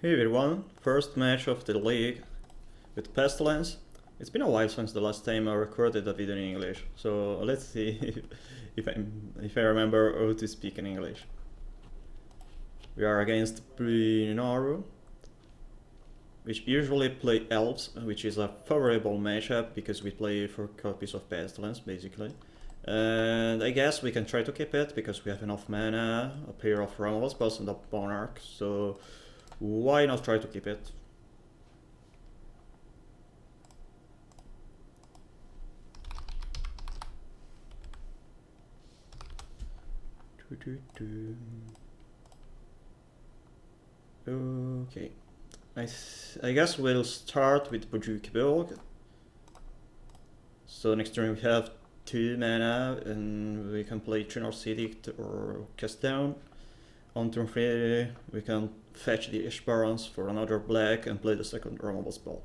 Hey everyone, first match of the league with Pestilence. It's been a while since the last time I recorded a video in English, so let's see if I remember how to speak in English. We are against Brinaru, which usually play Elves, which is a favorable matchup because we play 4 copies of Pestilence basically. And I guess we can try to keep it because we have enough mana, a pair of removal spells and a Monarch, so why not try to keep it? Okay, I guess we'll start with Bujuk. So next turn we have 2 mana and we can play Trinor Edict or Cast Down. On turn 3 we can fetch the Ash Barons for another black and play the second removal spell.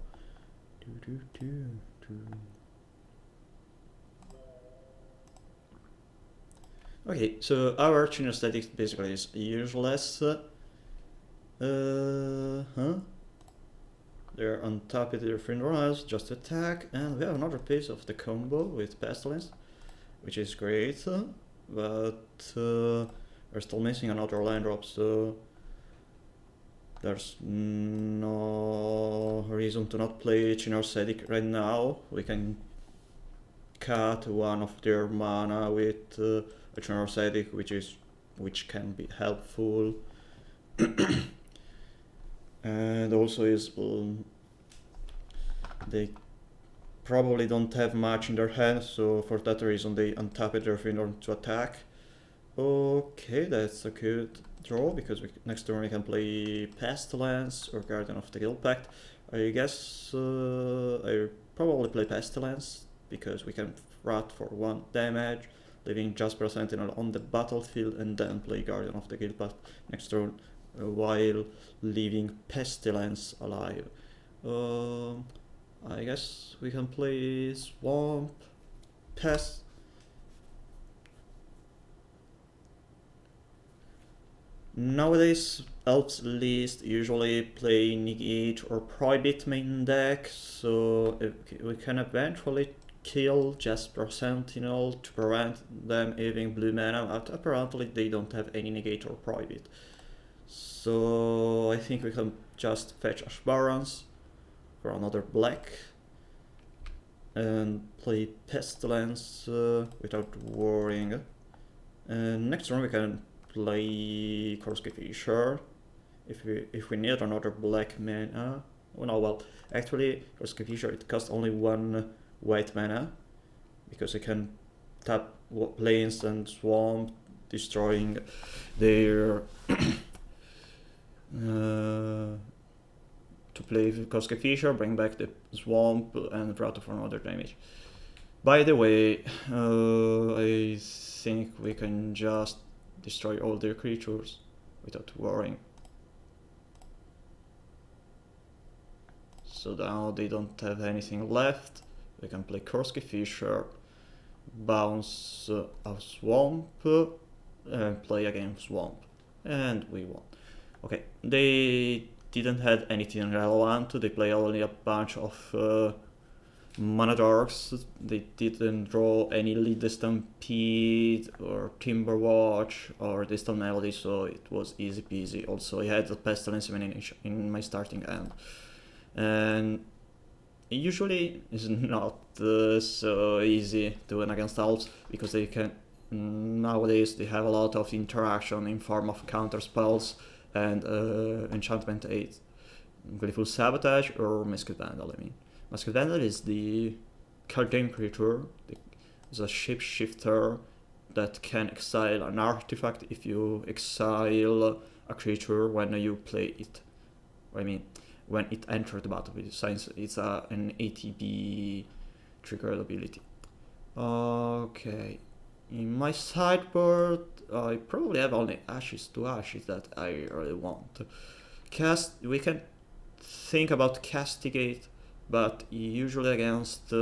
Okay, so our Trinor Edict basically is useless. They're on top of their friend rise, just attack, and we have another piece of the combo with Pestilence, which is great, but we're still missing another land drop, so there's no reason to not play Trinor Edict right now. We can cut one of their mana with a Trinor Edict, which can be helpful. And also is they probably don't have much in their hand, so for that reason they untap their finger to attack. Okay, that's a good draw because next turn we can play Pestilence or Guardian of the Guild Pact. I guess I probably play Pestilence because we can rat for 1 damage, leaving Jasper Sentinel on the battlefield, and then play Guardian of the Guild Pact next turn while leaving Pestilence alive. I guess we can play Swamp, Pest. Nowadays, Elves list usually play Negate or Prohibit main deck, so we can eventually kill Jasper Sentinel to prevent them having blue mana, but apparently they don't have any Negate or Prohibit. So I think we can just fetch Ash Barons for another black and play Pestilence without worrying. And next turn we can play Korsky Fisher if we need another black mana. Oh no, well, actually Korsky Fisher it costs only 1 white mana because I can tap plains and swamp, destroying their to play Korsky Fisher, bring back the swamp and rattle for another damage. By the way, I think we can just destroy all their creatures without worrying. So now they don't have anything left. We can play Korsky Fisher, bounce a swamp, and play again swamp, and we won. Okay, they didn't have anything relevant. They play only a bunch of mana darks. They didn't draw any Lead the Stampede or Timberwatch or Distant Melody, so it was easy peasy. Also, I had the Pestilence in my starting hand, and usually it's not so easy to win against Elves because they can nowadays they have a lot of interaction in form of counter spells and enchantment 8, Glyphal Sabotage or Masked Vandal. I mean, Masked Vandal is the card game creature, it's a shapeshifter that can exile an artifact if you exile a creature when you play it. I mean, when it enters the battlefield, since it's an ATB triggered ability. Okay, in my sideboard, I probably have only Ashes to Ashes that I really want. We can think about Castigate, but usually against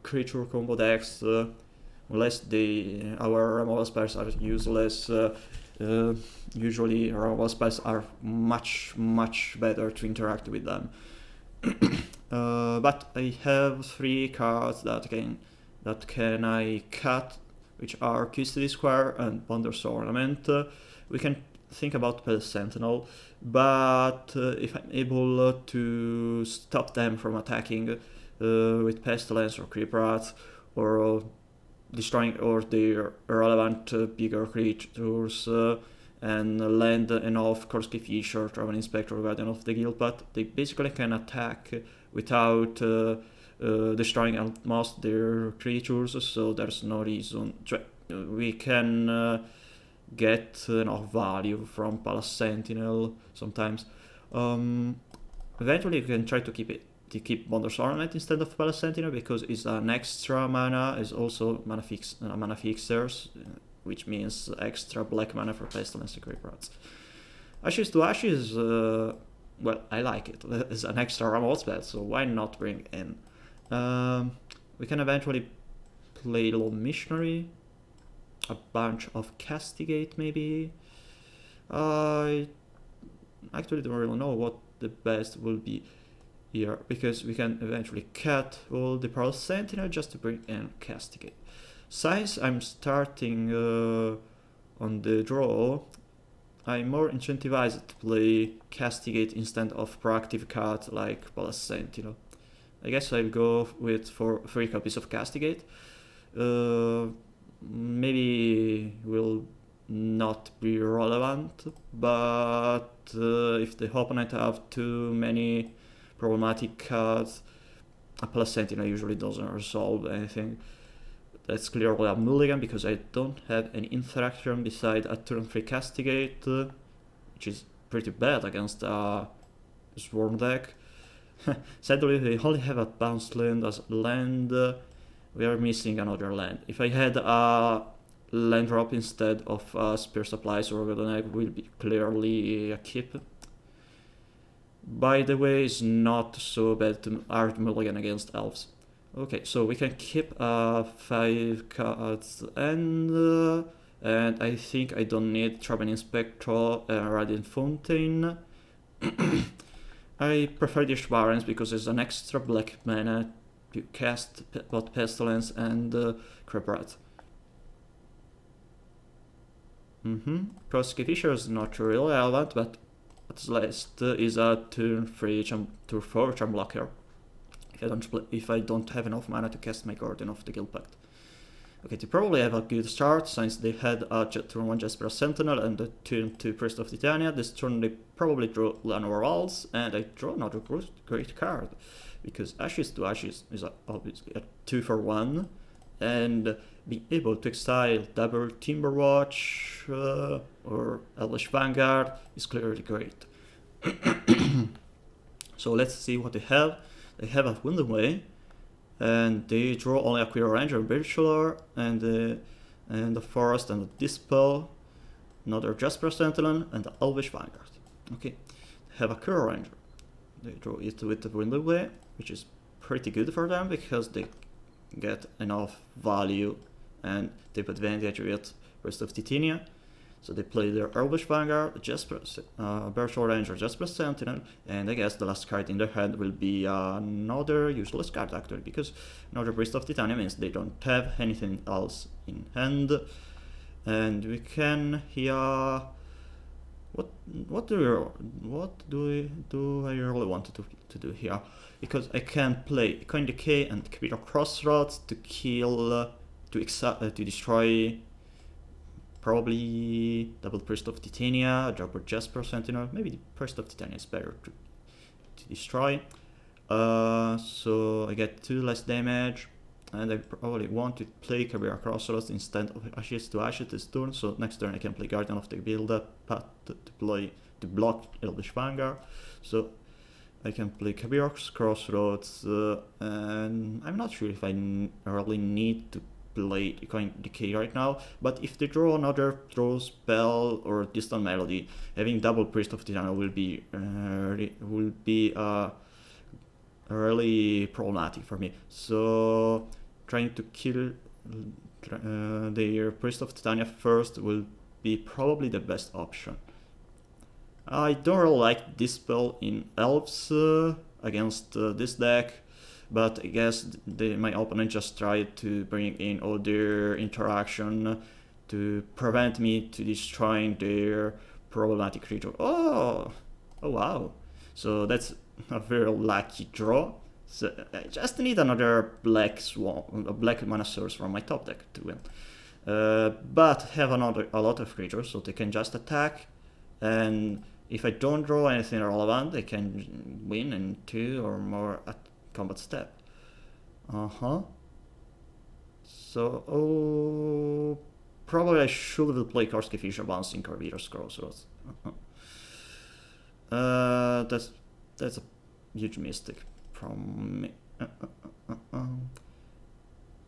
creature combo decks, unless our removal spells are useless, Usually removal spells are much better to interact with them. But I have 3 cards that can I cut, which are Custody Square and Ponder's Ornament. We can think about Pale Sentinel, but if I'm able to stop them from attacking with Pestilence or Creep Rats, or destroying or their relevant bigger creatures, and land enough Korsky Fish or Traveling Inspector or Guardian of the Guildpath, they basically can attack without destroying most their creatures, so there's no reason. We can get enough value from Palace Sentinel sometimes. Eventually, you can try to keep Bondur's Ornament instead of Palace Sentinel, because it's an extra mana, is also mana fixers, which means extra black mana for Pestilence and Creep Rats. Ashes to Ashes, well, I like it. It's an extra removal spell, so why not bring in? We can eventually play Lone Missionary, a bunch of Castigate maybe. I actually don't really know what the best will be here, because we can eventually cut all the Pearl Sentinel just to bring in Castigate. Since I'm starting on the draw, I'm more incentivized to play Castigate instead of proactive card like Palace Sentinel. I guess I'll go with 3 copies of Castigate. Maybe will not be relevant, but if the opponent have too many problematic cards, a Palace Sentinel usually doesn't resolve anything. That's clearly a mulligan, because I don't have any interaction beside a turn 3 Castigate, which is pretty bad against a Swarm deck. Sadly, we only have a bounce land as land. We are missing another land. If I had a land drop instead of Spear Supplies or Golden Egg, will be clearly a keep. By the way, it's not so bad to hard mulligan against Elves. Okay, so we can keep 5 cards, and I think I don't need Traveling Inspector and Radiant Fountain. I prefer the Barrens because there's an extra black mana to cast both Pestilence and Creep Rat. Korsky Fisher is not really relevant, but at least is a turn 3 turn 4 charm blocker. If I don't have enough mana to cast my Guardian of the Guildpath. Okay, they probably have a good start, since they had a turn 1 Jasper Sentinel and a turn 2 Priest of Titania. This turn they probably draw Llanowar Elves, and I draw another great card, because Ashes to Ashes is obviously a 2-for-1, and being able to exile double Timberwatch or Elvish Vanguard is clearly great. So let's see what they have. They have a Windaway, and they draw only a Queer Ranger and Virtualer, and a Forest and a Dispel, another Jasper Sentinel, and the Elvish Vanguard. Okay, they have a Queer Ranger. They draw it with the Windaway, which is pretty good for them, because they get enough value and take advantage with Rest of Titania. So they play their Elvish Vanguard, Jasper, Virtual Ranger, Jasper Sentinel, and I guess the last card in their hand will be another useless card, actually, because another Priest of Titania means they don't have anything else in hand. And we can here... What do I really want to do here? Because I can play Coin Decay and Kabira Crossroads to kill, to destroy probably double Priest of Titania, double Jasper Sentinel. Maybe the Priest of Titania is better to destroy. So I get 2 less damage, and I probably want to play Kabira Crossroads instead of Ashes to Ashes this turn. So next turn I can play Guardian of the Guildpath to block Elvish Vanguard. So I can play Kabira Crossroads, and I'm not sure if I really need to play Coin Decay right now, but if they draw another Throw Spell or Distant Melody, having double Priest of Titania will be really problematic for me. So trying to kill their Priest of Titania first will be probably the best option. I don't really like this spell in Elves against this deck, but I guess my opponent just tried to bring in all their interaction to prevent me to destroying their problematic creature. Oh wow. So that's a very lucky draw. So I just need another black mana source from my top deck to win. But have a lot of creatures, so they can just attack, and if I don't draw anything relevant, they can win in 2 or more at combat step. So, probably I should play Korsky Fisher bouncing Carvier's Crossroads. That's a huge mistake from me.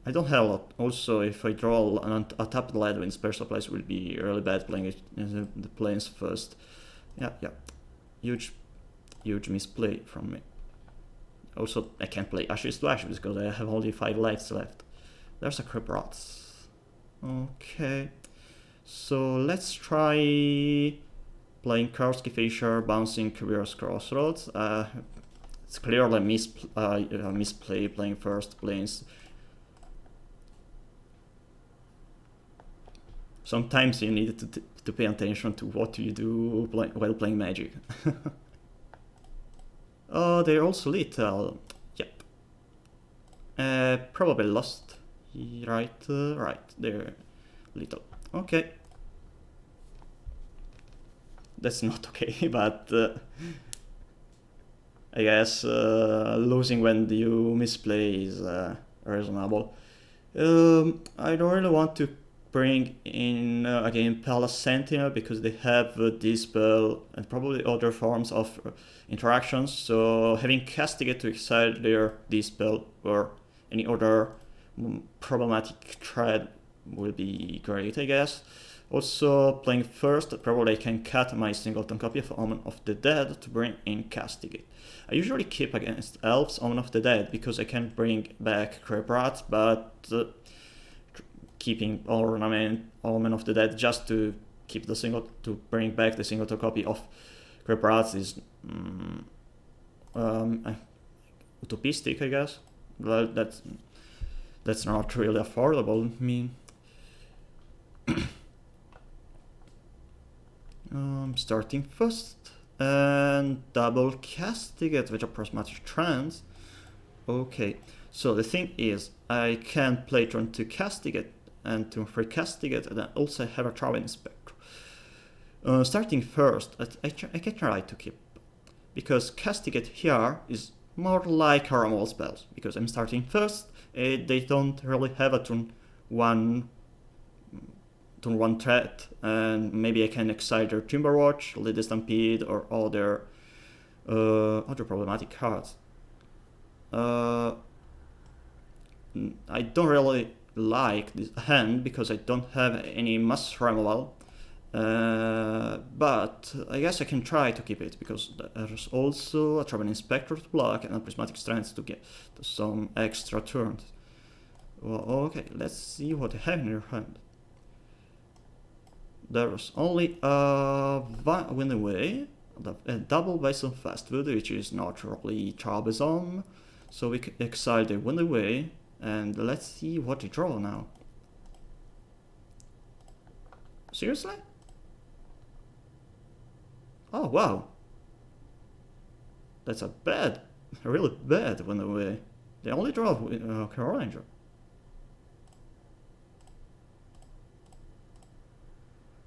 I don't have a lot. Also, if I draw a tapped Ledwin, Spare Supplies will be really bad playing it in the planes first. Yeah. Huge misplay from me. Also, I can't play Ashes to Ashes because I have only 5 lives left. There's a Crab Rats. Okay. So let's try playing Korsky Fisher, bouncing Carvier's Crossroads. It's clearly a misplay playing first planes. Sometimes you need to pay attention to what you do while playing Magic. Oh, they're also little. Yep. Probably lost. Right, they're little. Okay. That's not okay, but I guess losing when you misplay is reasonable. I don't really want to bring in again Palace Sentinel because they have this spell and probably other forms of interactions, so having Castigate to exile their Dispel or any other problematic thread will be great, I guess. Also, playing first, probably I can cut my singleton copy of Omen of the Dead to bring in Castigate. I usually keep against Elves Omen of the Dead because I can bring back Crab Rats, but keeping Ornament Omen of the Dead just to keep to bring back the singleton copy of Crab Rats is utopistic, I guess. Well, that's not really affordable. I mean, starting first and double Castigate with a Prismatic Trance. Okay, so the thing is, I can play turn 2 Castigate and turn 3 Castigate, and then also have a Travel Inspector. Starting first, I can try to keep, because Castigate here is more like our removal spells, because I'm starting first, they don't really have a turn 1 threat, and maybe I can exile their Timberwatch, Lead the Stampede, or other problematic cards. I don't really like this hand because I don't have any mass removal, but I guess I can try to keep it because there's also a Travel Inspector to block and a Prismatic Strength to get some extra turns. Well, okay, let's see what I have in your hand. There's only a Wind Away, a double Bison Fastwood, which is not really troublesome, so we can exile the Wind Away, and let's see what they draw now. Seriously? Oh wow, that's a really bad Wind Away. They only draw Carol Ranger.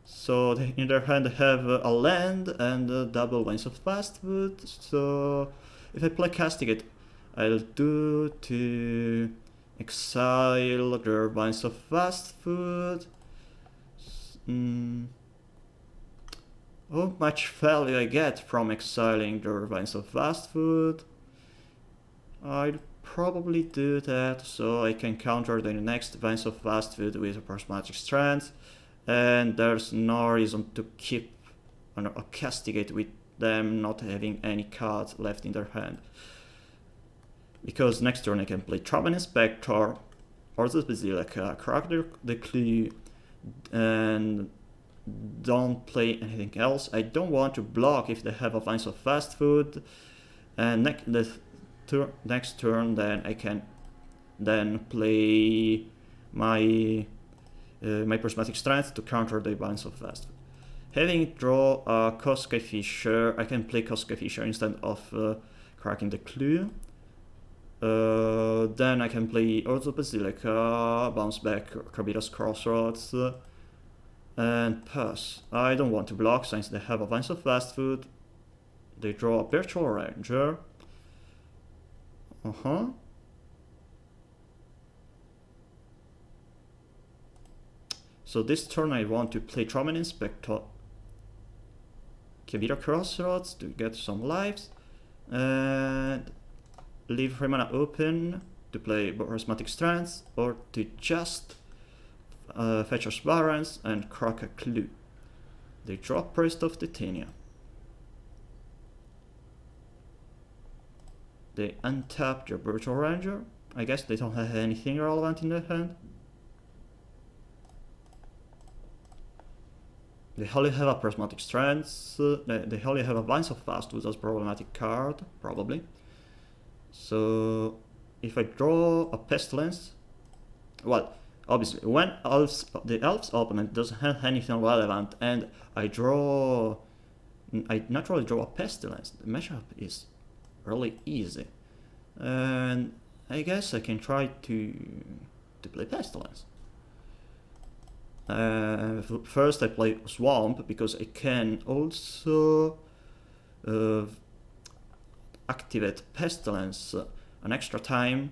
So in their hand they have a land and a double Winds of Fastwood, so if I play Castigate, I'll do to exile their Winds of Fastwood. How much value I get from exiling their Winds of Fastwood? I'll probably do that so I can counter the next Winds of Fastwood with a Prismatic Strength. And there's no reason to keep a Castigate with them not having any cards left in their hand. Because next turn I can play Travel Inspector, Orzhov Basilica, crack the Clue, and don't play anything else. I don't want to block if they have a bunch of fast food. And next turn, then I can then play my my prismatic strength to counter the bunch of fast food. Having draw a Kosuke Fisher, I can play Kosuke Fisher instead of cracking the clue. Then I can play Orzhov Basilica, bounce back Kabira's Crossroads, and pass. I don't want to block since they have a bunch of fast food. They draw a Virtual Ranger. So this turn I want to play Trauma Inspector, Kabira Crossroads to get some lives, and leave 3 mana open to play Prismatic Strands, or to just fetch a Barrens and crack a clue. They draw Priest of Titania. They untap their Virtual Ranger. I guess they don't have anything relevant in their hand. They only have a Prismatic Strands. They only have a bunch of fast with as problematic card, probably. So if I draw a Pestilence, well, obviously when the Elves opponent doesn't have anything relevant and I naturally draw a Pestilence, the matchup is really easy. And I guess I can try to play Pestilence. First I play Swamp because I can also activate Pestilence an extra time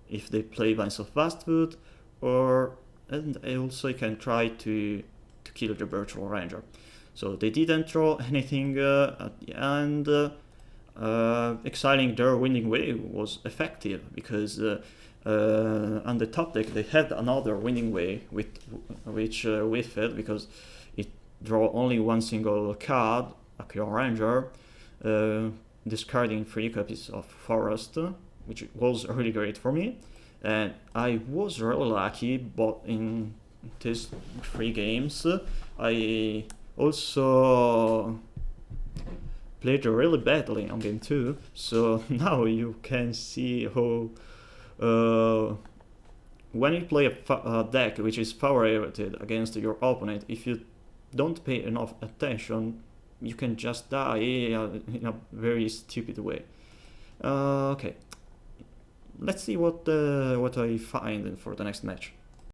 if they play Vines of Fast Food, and I also can try to kill the Virtual Ranger. So they didn't draw anything at the end. Exiling their Winning Wave was effective because on the top deck they had another Winning Wave which whiffed because it draw only one single card, a Cure Ranger, discarding 3 copies of Forest, which was really great for me. And I was really lucky, but in these 3 games I also played really badly on game 2, so now you can see how when you play a deck which is favorited against your opponent, if you don't pay enough attention, you can just die in a very stupid way. Okay, let's see what I find for the next match.